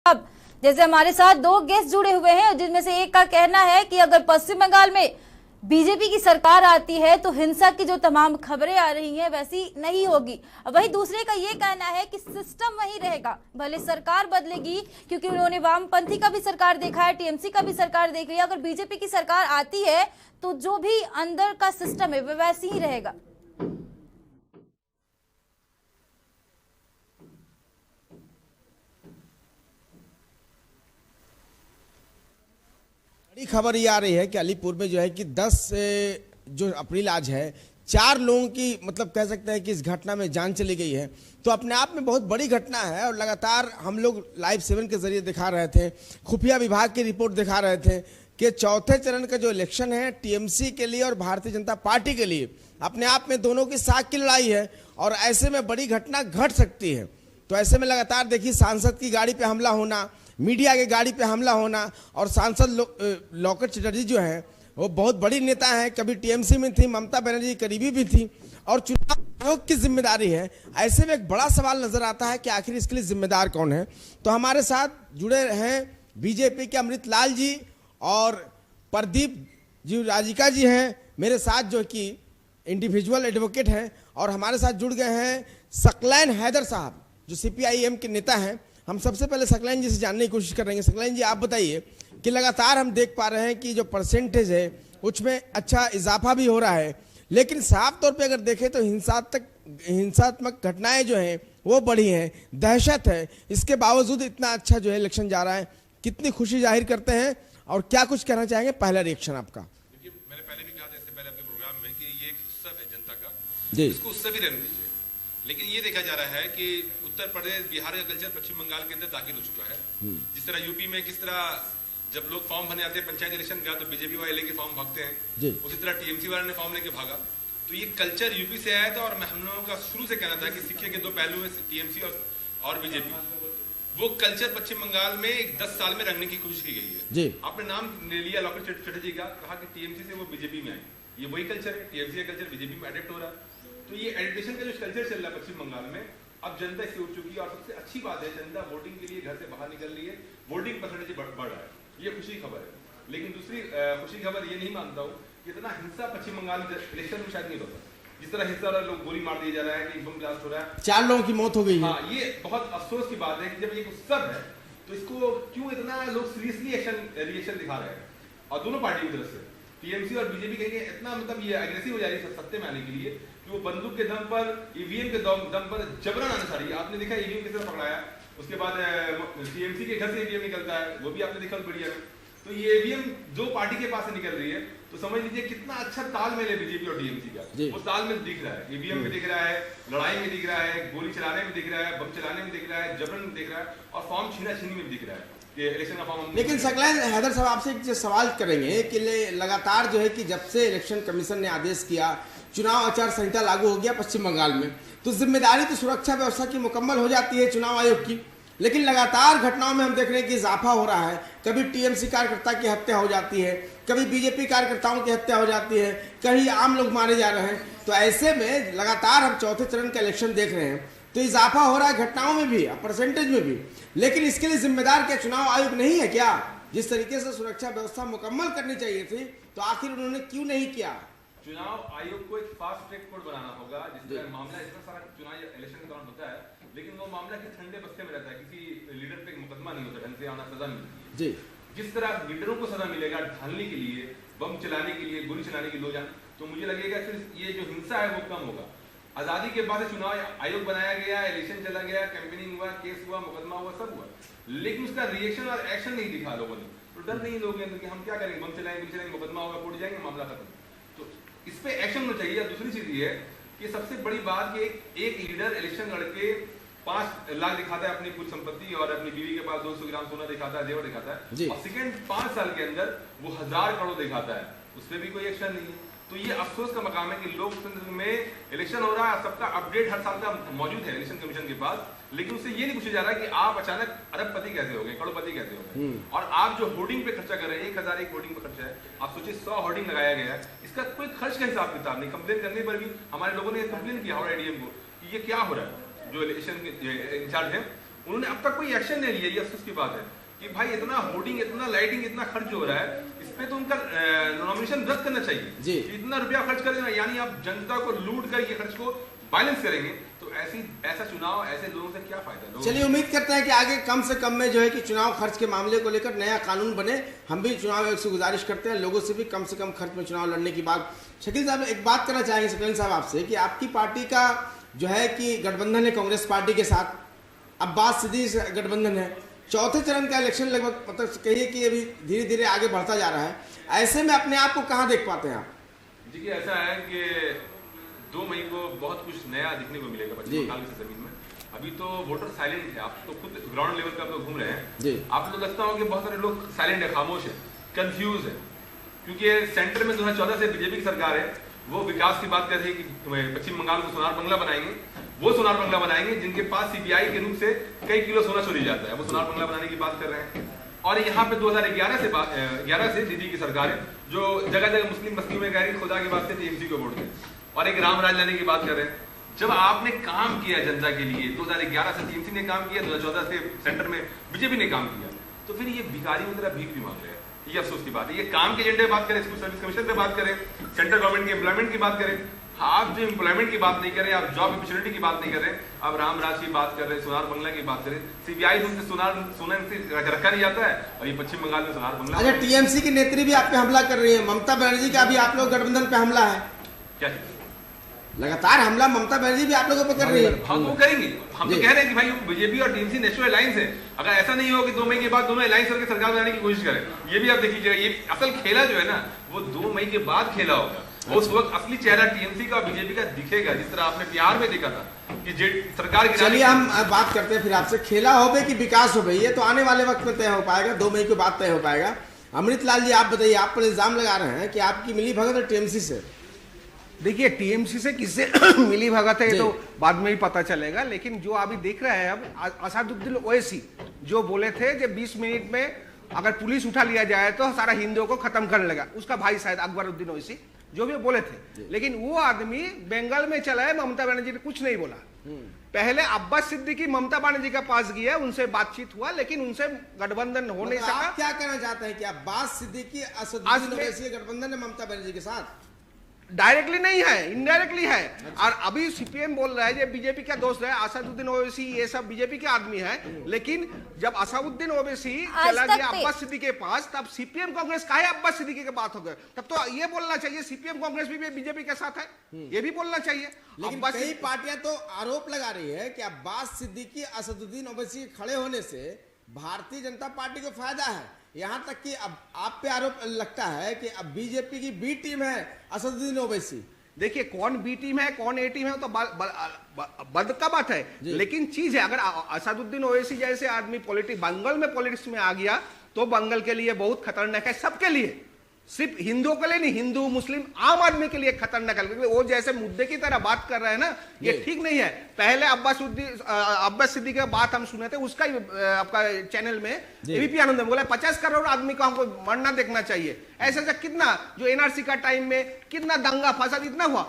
अब जैसे हमारे साथ दो गेस्ट जुड़े हुए हैं, जिनमें से एक का कहना है कि अगर पश्चिम बंगाल में बीजेपी की सरकार आती है तो हिंसा की जो तमाम खबरें आ रही हैं वैसी नहीं होगी। वहीं दूसरे का ये कहना है कि सिस्टम वही रहेगा, भले सरकार बदलेगी, क्योंकि उन्होंने वामपंथी का भी सरकार देखा है, टीएमसी का भी सरकार देख लिया। अगर बीजेपी की सरकार आती है तो जो भी अंदर का सिस्टम है वह वैसे ही रहेगा। बड़ी खबर ये आ रही है कि अलीपुर में जो है कि 10 जो अप्रैल आज है, 4 लोगों की मतलब कह सकते हैं कि इस घटना में जान चली गई है। तो अपने आप में बहुत बड़ी घटना है और लगातार हम लोग लाइव 7 के जरिए दिखा रहे थे, खुफिया विभाग की रिपोर्ट दिखा रहे थे कि चौथे चरण का जो इलेक्शन है टीएमसी के लिए और भारतीय जनता पार्टी के लिए अपने आप में दोनों की साख की लड़ाई है और ऐसे में बड़ी घटना घट सकती है। तो ऐसे में लगातार देखिए सांसद की गाड़ी पे हमला होना, मीडिया की गाड़ी पे हमला होना, और सांसद लॉकेट चटर्जी जो है वो बहुत बड़ी नेता है, कभी टीएमसी में थी, ममता बनर्जी करीबी भी थी और चुनाव आयोग की जिम्मेदारी है। ऐसे में एक बड़ा सवाल नजर आता है कि आखिर इसके लिए जिम्मेदार कौन है। तो हमारे साथ जुड़े हैं बीजेपी के अमृत लाल जी और प्रदीप जी राजिका जी हैं मेरे साथ, जो कि इंडिविजुअल एडवोकेट हैं, और हमारे साथ जुड़ गए हैं सकलैन हैदर साहब जो सीपीआईएम के नेता हैं। हम सबसे पहले सकलैन जी से जानने की कोशिश कर रहे हैं। सकलैन जी, आप बताइए कि लगातार हम देख पा रहे हैं कि जो परसेंटेज है उसमें अच्छा इजाफा भी हो रहा है, लेकिन साफ तौर पे अगर देखें तो हिंसात्मक घटनाएं जो हैं वो बढ़ी हैं, दहशत है। इसके बावजूद इतना अच्छा जो है इलेक्शन जा रहा है, कितनी खुशी जाहिर करते हैं और क्या कुछ कहना चाहेंगे? पहला रिएक्शन आपका। देखिए, मैंने पहले भी कहा था इससे पहले आपके प्रोग्राम में कि ये एक उत्सव है जनता का जी, इसको उत्सव ही रहने दीजिए। लेकिन ये देखा जा रहा है कि उत्तर प्रदेश, बिहार का कल्चर पश्चिम बंगाल के अंदर दाखिल हो चुका है। जिस तरह यूपी में किस तरह जब लोग फॉर्म भरने आते हैं पंचायत इलेक्शन का तो बीजेपी वाले लेके फॉर्म भागते हैं, उसी तरह टीएमसी वाले ने फॉर्म लेके भागा। तो ये कल्चर यूपी से आया था और हम लोगों का शुरू से कहना था कि सिक्के के दो पहलू है, टीएमसी और बीजेपी। वो कल्चर पश्चिम बंगाल में 10 साल में रंगने की कोशिश की गई है। आपने नाम ले लिया लॉकेट चटर्जी का, कहा कि टीएमसी से वो बीजेपी में आए। ये वही कल्चर है, टीएमसी का कल्चर बीजेपी में एडेप्ट हो रहा है। तो ये एडिटेशन का जो कल्चर चल रहा है पश्चिम बंगाल में, अब जनता इससे उठ चुकी है। और सबसे अच्छी बात है, जनता वोटिंग के लिए घर से बाहर निकल रही है, वोटिंग परसेंटेज बढ़ रहा है, ये खुशी खबर है। लेकिन दूसरी खुशी खबर ये नहीं मानता हूँ कि इतना हिंसा पश्चिम बंगाल में इलेक्शन में शायद नहीं होता। जिस तरह हिंसा वाले लोग गोली मार दिया जा रहा है, कि बम ब्लास्ट हो रहा है, 4 लोगों की मौत हो गई है। हाँ, ये बहुत अफसोस की बात है कि जब ये उत्सव है तो इसको क्यों इतना लोग सीरियसली रिएक्शन दिखा रहे हैं। और दोनों पार्टी की तरफ से टीएमसी और बीजेपी कहेंगे इतना मतलब ये एग्रेसिव हो जा रही है सत्ते में आने के लिए कि वो बंदूक के दम पर, ईवीएम के दम पर जबरन आना चाह रही है। आपने देखा ईवीएम किस तरह पकड़ाया, उसके बाद टीएमसी के घर से ईवीएम निकलता है, वो भी आपने देखा मीडिया में। तो ये ईवीएम जो पार्टी के पास से निकल रही है तो समझ लीजिए कितना अच्छा तालमेल है बीजेपी और टीएमसी का। वो तालमेल दिख रहा है, ईवीएम में दिख रहा है, लड़ाई में दिख रहा है, गोली चलाने में दिख रहा है, बम चलाने में दिख रहा है, जबरन में दिख रहा है, और फॉर्म छीना-छीनी में दिख रहा है कि इलेक्शन का फॉर्म। लेकिन सकलैन हैदर साहब, आपसे एक सवाल करेंगे कि लगातार जो है कि जब से इलेक्शन कमीशन ने आदेश किया, चुनाव आचार संहिता लागू हो गया पश्चिम बंगाल में, तो जिम्मेदारी तो सुरक्षा व्यवस्था की मुकम्मल हो जाती है चुनाव आयोग की, लेकिन लगातार घटनाओं में हम देख रहे हैं कि इजाफा हो रहा है। कभी टीएमसी कार्यकर्ता की हत्या हो जाती है, कभी बीजेपी कार्यकर्ताओं की हत्या हो जाती है, कहीं आम लोग मारे जा रहे हैं। तो ऐसे में लगातार हम चौथे चरण का इलेक्शन देख रहे हैं, तो इजाफा हो रहा है घटनाओं में भी, परसेंटेज में भी। लेकिन इसके लिए जिम्मेदार क्या चुनाव आयोग नहीं है क्या? जिस तरीके से सुरक्षा व्यवस्था मुकम्मल करनी चाहिए थी, तो आखिर उन्होंने क्यों नहीं किया? चुनाव आयोग को एक फास्ट ट्रैक कोर्ट बनाना होगा। जिस तरह मामला इतना सारा चुनाव इलेक्शन के दौरान होता है, लेकिन वो मामला किस ठंडे बस्ते में रहता है, किसी लीडर पे मुकदमा नहीं होता, ढंग से आना सजा मिलती जी। जिस तरह लीडरों को सजा मिलेगा ढालने के लिए, बम चलाने के लिए, गोली चलाने के लिए, तो मुझे लगेगा फिर ये जो हिंसा है वो कम होगा। आजादी के बाद चुनाव आयोग बनाया गया, इलेक्शन चला गया, कैंपेनिंग हुआ, केस हुआ, मुकदमा हुआ, सब हुआ, लेकिन उसका रिएक्शन और एक्शन नहीं दिखा लोगों ने। तो डर नहीं लोग कि हम क्या करेंगे, बम चलाएंगे, मुकदमा होगा, कोर्ट जाएंगे, मामला खत्म। तो इस पे एक्शन होना चाहिए। दूसरी चीज ये है कि सबसे बड़ी बात कि एक लीडर इलेक्शन लड़के 5 लाख दिखाता है अपनी कुल संपत्ति और अपनी बीवी के पास 200 ग्राम सोना दिखाता है, जेवर दिखाता है, और सेकंड 5 साल के अंदर वो 1000 करोड़ दिखाता है, उस पर भी कोई एक्शन नहीं है। तो ये अफसोस का मकाम है कि लोकतंत्र में इलेक्शन हो रहा है, सबका अपडेट हर साल का मौजूद है इलेक्शन कमीशन के पास, लेकिन उससे ये नहीं पूछा जा रहा कि आप अचानक अरबपति कैसे हो गए, करोड़पति कैसे हो गए। और आप जो होर्डिंग पे खर्चा कर रहे हैं, 1000 एक होर्डिंग पे खर्चा है, आप सोचिए 100 होर्डिंग लगाया गया है, इसका कोई खर्च का हिसाब किताब नहीं। कंप्लेन करने पर भी हमारे लोगों ने कंप्लेन किया हावड़ा एडीएम को कि ये क्या हो रहा है। जो इलेक्शन के इंचार्ज है उन्होंने अब तक कोई एक्शन नहीं लिया। ये अफसोस की बात है कि भाई इतना होर्डिंग, इतना लाइटिंग, इतना खर्च हो रहा है, इस पे तो उनका नॉमिनेशन रद्द करना चाहिए जी। इतना रुपया खर्च कर देना, यानी आप जनता को लूट कर ये खर्च को बैलेंस करेंगे, तो ऐसा चुनाव ऐसे लोगों से क्या फायदा। चलिए उम्मीद करते हैं कि आगे कम से कम में जो है कि चुनाव खर्च के मामले को लेकर नया कानून बने। हम भी चुनाव आयोग से गुजारिश करते हैं लोगों से भी कम से कम खर्च में चुनाव लड़ने की बात। शकील साहब एक बात करना चाहेंगे शकील साहब आपसे कि आपकी पार्टी का जो है कि गठबंधन है कांग्रेस पार्टी के साथ, अब्बास सिद्दीकी गठबंधन है, चौथे चरण का इलेक्शन लगभग मतलब कहिए कि अभी धीरे धीरे आगे बढ़ता जा रहा है, ऐसे में अपने आप को कहाँ देख पाते हैं आप? देखिए ऐसा है कि 2 मई को बहुत कुछ नया दिखने को मिलेगा पश्चिम बंगाल की जमीन में। अभी तो वोटर साइलेंट है, आप तो खुद ग्राउंड लेवल पे आप लोग घूम रहे हैं, आप लोग लगता हो कि बहुत सारे लोग साइलेंट है, खामोश है, कंफ्यूज है, क्योंकि सेंटर में 2014 से बीजेपी की सरकार है, वो विकास की बात कर रही है कि पश्चिम बंगाल को सोनार बंगला बनाएंगे। वो सोनार बंगला बनाएंगे जिनके पास सीबीआई के रूप से कई किलो सोना चोरी जाता है, वो सोनार बंगला बनाने की बात कर रहे हैं। और यहाँ पे 2011 से दीदी की सरकार है जो जगह जगह मुस्लिम बस्तियों में कह रही खुदा के वास्ते टीएमसी को वोट दें, और एक राम राज लाने की बात कर रहे हैं। जब आपने काम किया जनता के लिए, 2011 से टीएमसी ने काम किया, 2014 से सेंटर में बीजेपी ने काम किया, तो फिर ये भिखारियों की तरह भीख भी मांग रहे हैं। ये अफसोस की बात है। ये काम के एजेंडे बात करें, स्कूल सर्विस कमीशन पे बात करें, सेंट्रल गवर्नमेंट के एम्प्लॉयमेंट की बात करें, आप जो एम्प्लॉयमेंट की बात नहीं कर रहे, आप जॉब अपॉर्चुनिटी की बात नहीं कर रहे, आप राम राज की बात कर रहे, सोनार बंगला की बात करें। सीबीआई से सोना रखा नहीं जाता है, और ये पश्चिम बंगाल में सोनार बंगला। अच्छा, टीएमसी की नेत्री भी आप पे हमला कर रही है, ममता बनर्जी का भी आप लोग गठबंधन पे हमला है, क्या लगातार हमला ममता बनर्जी भी आप लोगों पर कर रही है। हम वो करेंगे, हम तो कह रहे हैं कि भाई बीजेपी और टीएमसी नेशनल अलायंस है। अगर ऐसा नहीं हो कि 2 मई के बाद दोनों अलायंस करके सरकार बनाने की कोशिश करें, ये भी आप देखिए, ये असल खेला जो है ना वो 2 मई के बाद खेला होगा। उस वक्त असली चेहरा टीएमसी का और बीजेपी का दिखेगा, जिस तरह आपने बिहार में देखा था कि सरकार की। चलिए हम बात करते हैं फिर आपसे, खेला हो गए कि विकास हो गई, ये तो आने वाले वक्त में तय हो पाएगा, 2 मई के बाद तय हो पाएगा। अमृतलाल जी आप बताइए, आप पर इल्जाम लगा रहे हैं कि आपकी मिली भगत है टीएमसी से। देखिए टीएमसी से किससे मिली भगत है ये तो बाद में ही पता चलेगा, लेकिन जो अभी देख रहे हैं अब असदुद्दीन ओवैसी जो बोले थे कि 20 मिनट में अगर पुलिस उठा लिया जाए तो सारा हिंदुओं को खत्म करने लगा, उसका भाई शायद अकबरुद्दीन ओवैसी जो भी बोले थे, लेकिन वो आदमी बंगाल में चला है, ममता बनर्जी ने कुछ नहीं बोला। पहले अब्बास सिद्दीकी ममता बनर्जी के पास गया, उनसे बातचीत हुआ, लेकिन उनसे गठबंधन हो नहीं सका। आप क्या कहना चाहते हैं कि अब्बास सिद्दीकी असदुद्दीन ओवैसी गठबंधन है ममता बनर्जी के साथ? डायरेक्टली नहीं है, इनडायरेक्टली है। और अभी सीपीएम बोल रहा है ये बीजेपी का दोस्त है, असदुद्दीन ओवैसी ये सब बीजेपी के आदमी है, लेकिन जब असदुद्दीन ओवैसी चला गया अब्बास सिद्दीकी के पास, तब सीपीएम कांग्रेस का है अब्बास सिद्दीकी के बात हो गए, तब तो ये बोलना चाहिए सीपीएम कांग्रेस भी बीजेपी के साथ है, ये भी बोलना चाहिए। लेकिन कई पार्टियां तो आरोप लगा रही है कि अब्बास सिद्दीकी असदुद्दीन ओवैसी के खड़े होने से भारतीय जनता पार्टी को फायदा है, यहां तक कि अब आप पे आरोप लगता है कि अब बीजेपी की बी टीम है असदुद्दीन ओवैसी। देखिए कौन बी टीम है कौन ए टीम है तो बद का बात है, लेकिन चीज है अगर असदुद्दीन ओवैसी जैसे आदमी बंगाल में पॉलिटिक्स में आ गया तो बंगाल के लिए बहुत खतरनाक है, सबके लिए, सिर्फ हिंदुओं के लिए नहीं, हिंदू मुस्लिम आम आदमी के लिए खतरनाक है, क्योंकि वो जैसे मुद्दे की तरह बात कर रहे हैं ना, ये ठीक नहीं है। पहले अब्बास सिद्दीकी का बात हम सुने थे, उसका आपका चैनल में एबीपी आनंद में बोला 50 करोड़ आदमी को हमको मरना देखना चाहिए, ऐसा कितना जो एनआरसी का टाइम में कितना दंगा फसाद इतना हुआ,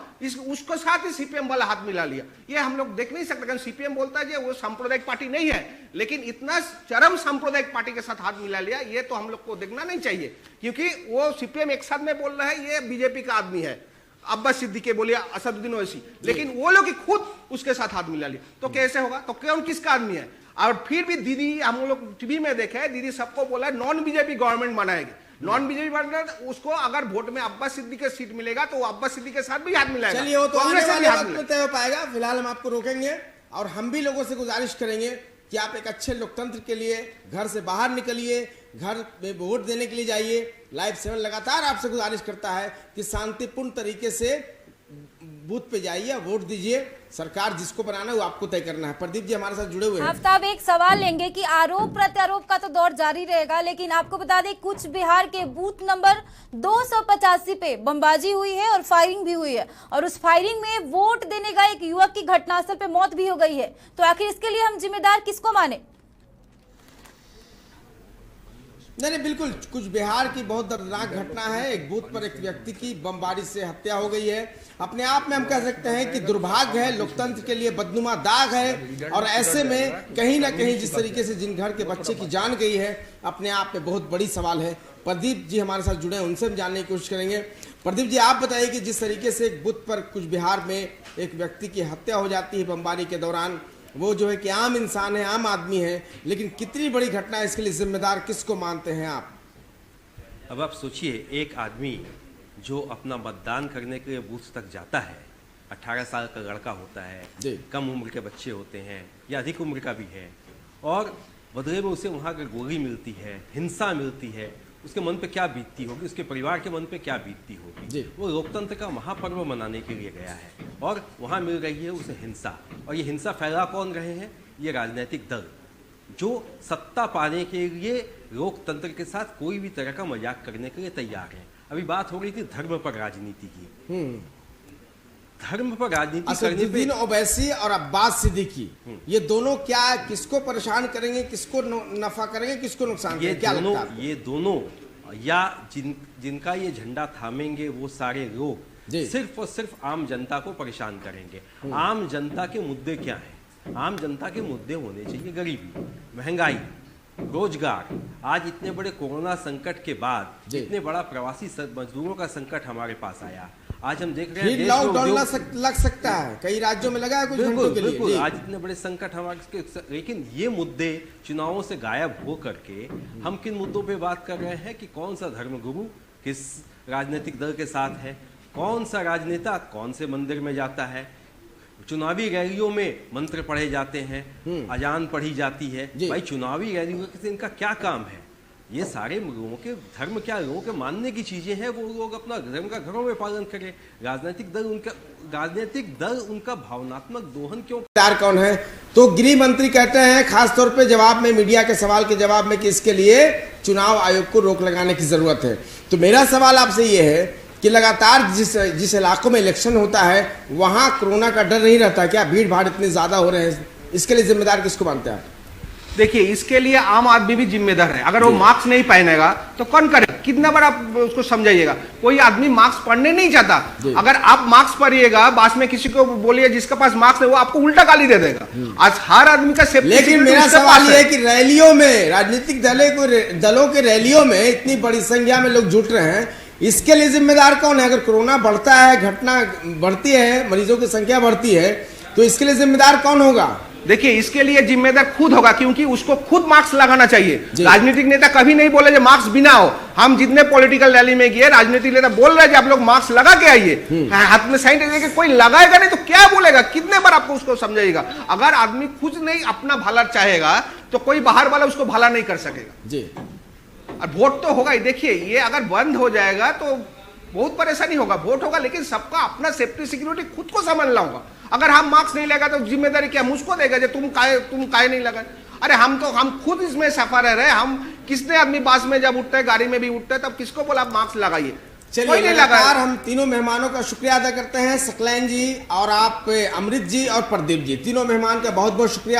उसको साथ ही सीपीएम वाला हाथ मिला लिया, ये हम लोग देख नहीं सकते। सीपीएम बोलता है वो सांप्रदायिक पार्टी नहीं है, लेकिन इतना चरम सांप्रदायिक पार्टी के साथ हाथ मिला लिया, ये तो हम लोग को देखना नहीं चाहिए, क्योंकि वो सीपीएम एक साथ में बोल रहा है ये बीजेपी का आदमी है, अब्बास सिद्दीकी बोलिए असदुद्दीन ओवैसी, लेकिन वो लोग खुद उसके साथ हाथ मिला लिया, तो कैसे होगा? तो कौन किसका आदमी है? और फिर भी दीदी हम लोग टीवी में देखे, दीदी सबको बोला नॉन बीजेपी गवर्नमेंट बनाएगी, नॉन बीजेपी गवर्नमेंट, उसको अगर वोट में अब्बास सिद्दीकी सीट मिलेगा तो अब्बास सिद्दीकी के साथ भी हाथ मिलाएगा। चलिए वो तो आने वाले वक्त में तय हो पाएगा, फिलहाल हम आपको रोकेंगे और हम भी लोगों से गुजारिश करेंगे कि आप एक अच्छे लोकतंत्र के लिए घर से बाहर निकलिए, घर में वोट देने के लिए जाइए। लाइव 7 लगातार आपसे गुजारिश करता है कि शांतिपूर्ण तरीके से बूथ पे जाइए, वोट दीजिए, सरकार जिसको बनाना है वो आपको तय करना है। प्रदीप जी हमारे साथ जुड़े हुए हैं। आफ्ताब, एक सवाल लेंगे कि आरोप प्रत्यारोप का तो दौर जारी रहेगा, लेकिन आपको बता दें कुछ बिहार के बूथ नंबर 285 पे बमबाजी हुई है और फायरिंग भी हुई है, और उस फायरिंग में वोट देने का एक युवक की घटनास्थल पे मौत भी हो गई है, तो आखिर इसके लिए हम जिम्मेदार किसको माने? नहीं, बिल्कुल। कुछ बिहार की बहुत दर्दनाक घटना है। एक बूथ पर एक व्यक्ति की बमबारी से हत्या हो गई है। अपने आप में हम कह सकते हैं कि दुर्भाग्य है, लोकतंत्र के लिए बदनुमा दाग है। और ऐसे में कहीं ना कहीं जिस तरीके से जिन घर के बच्चे की जान गई है, अपने आप में बहुत बड़ी सवाल है। प्रदीप जी हमारे साथ जुड़े हैं, उनसे हम जानने की कोशिश करेंगे। प्रदीप जी, आप बताइए कि जिस तरीके से एक बूथ पर कुछ बिहार में एक व्यक्ति की हत्या हो जाती है बमबारी के दौरान, वो जो है कि आम इंसान है, आम आदमी है, लेकिन कितनी बड़ी घटना है, इसके लिए जिम्मेदार किसको मानते हैं आप? अब आप सोचिए, एक आदमी जो अपना मतदान करने के लिए बूथ तक जाता है, 18 साल का लड़का होता है, कम उम्र के बच्चे होते हैं या अधिक उम्र का भी है, और बदले में उसे वहाँ की गोली मिलती है, हिंसा मिलती है, उसके मन पे क्या बीतती होगी, उसके परिवार के मन पे क्या बीतती होगी। वो लोकतंत्र का महापर्व मनाने के लिए गया है और वहाँ मिल रही है उसे हिंसा। और ये हिंसा फैला कौन रहे हैं? ये राजनीतिक दल, जो सत्ता पाने के लिए लोकतंत्र के साथ कोई भी तरह का मजाक करने के लिए तैयार है। अभी बात हो रही थी धर्म पर राजनीति की। धर्म पर राजनीति करने पे ओवैसी और अब्बास सिद्दीकी, ये दोनों क्या, किसको परेशान करेंगे, किसको नफा करेंगे, किसको नुकसान करेंगे? क्या लगता है? ये दोनों या जिनका ये झंडा थामेंगे वो सारे लोग सिर्फ और सिर्फ आम जनता को परेशान करेंगे। आम जनता के मुद्दे क्या हैं? आम जनता के मुद्दे होने चाहिए गरीबी, महंगाई, रोजगार। आज इतने बड़े कोरोना संकट के बाद इतने बड़ा प्रवासी मजदूरों का संकट हमारे पास आया। आज हम देख रहे हैं लॉकडाउन लग सकता है, कई राज्यों में लगा है कुछ घंटों के लिए। बिल्कुल, आज इतने बड़े संकट हमारे, लेकिन ये मुद्दे चुनावों से गायब हो करके हम किन मुद्दों पे बात कर रहे हैं कि कौन सा धर्मगुरु किस राजनीतिक दल के साथ है, कौन सा राजनेता कौन से मंदिर में जाता है, चुनावी रैलियों में मंत्र पढ़े जाते हैं, अजान पढ़ी जाती है। भाई चुनावी रैलियों से इनका क्या काम है? ये सारे लोगों के धर्म क्या, लोगों के मानने की चीजें हैं, वो लोग अपना धर्म का घरों में पालन करें। राजनीतिक दल उनका भावनात्मक दोहन क्यों? कौन है? तो गृह मंत्री कहते हैं खास तौर पे जवाब में, मीडिया के सवाल के जवाब में, कि इसके लिए चुनाव आयोग को रोक लगाने की जरूरत है। तो मेरा सवाल आपसे ये है कि लगातार जिस इलाकों में इलेक्शन होता है वहां कोरोना का डर नहीं रहता क्या? भीड़ भाड़ इतने ज्यादा हो रहे हैं, इसके लिए जिम्मेदार किसको मानते हैं आप? देखिए, इसके लिए आम आदमी भी जिम्मेदार है। अगर वो मास्क नहीं पहनेगा तो कौन करे? कितना बार आप उसको समझाइएगा? कोई आदमी मास्क पहनने नहीं चाहता। अगर आप मास्क पहनिएगा, बाद में किसी को बोलिए जिसके पास मास्क है वो आपको उल्टा गाली दे देगा। आज हर आदमी का सेफ्टी। लेकिन मेरा सवाल ये है कि रैलियों में, राजनीतिक दलों के रैलियों में इतनी बड़ी संख्या में लोग जुट रहे हैं, इसके लिए जिम्मेदार कौन है? अगर कोरोना बढ़ता है, घटना बढ़ती है, मरीजों की संख्या बढ़ती है, तो इसके लिए जिम्मेदार कौन होगा? देखिए, इसके लिए जिम्मेदार खुद होगा, क्योंकि उसको खुद मास्क लगाना चाहिए। राजनीतिक नेता कभी नहीं बोले मास्क बिना हो। हम जितने पॉलिटिकल रैली में गए, राजनीतिक नेता बोल रहे हैं आप लोग मास्क लगा के आइए, हाथ में सैनिटाइजर, कोई लगाएगा नहीं तो क्या बोलेगा? कितने बार आपको उसको समझाइएगा? अगर आदमी खुद नहीं अपना भला चाहेगा तो कोई बाहर वाला उसको भला नहीं कर सकेगा जी। और वोट तो होगा ही। देखिए, ये अगर बंद हो जाएगा तो बहुत परेशानी होगा। वोट होगा, लेकिन सबका अपना सेफ्टी सिक्योरिटी खुद को समझना होगा। अगर हम मास्क नहीं लगा तो जिम्मेदारी क्या मुझको देगा? जो तुम काहे नहीं लगा? अरे हम खुद इसमें सफर रहे। हम किसने आदमी बस में जब उठते है, गाड़ी में भी उठते है, तब किसको बोला आप मास्क लगाइए? चलिए, लगातार हम तीनों मेहमानों का शुक्रिया अदा करते हैं, सकलैन जी और आप अमृत जी और प्रदीप जी, तीनों मेहमान का बहुत बहुत शुक्रिया।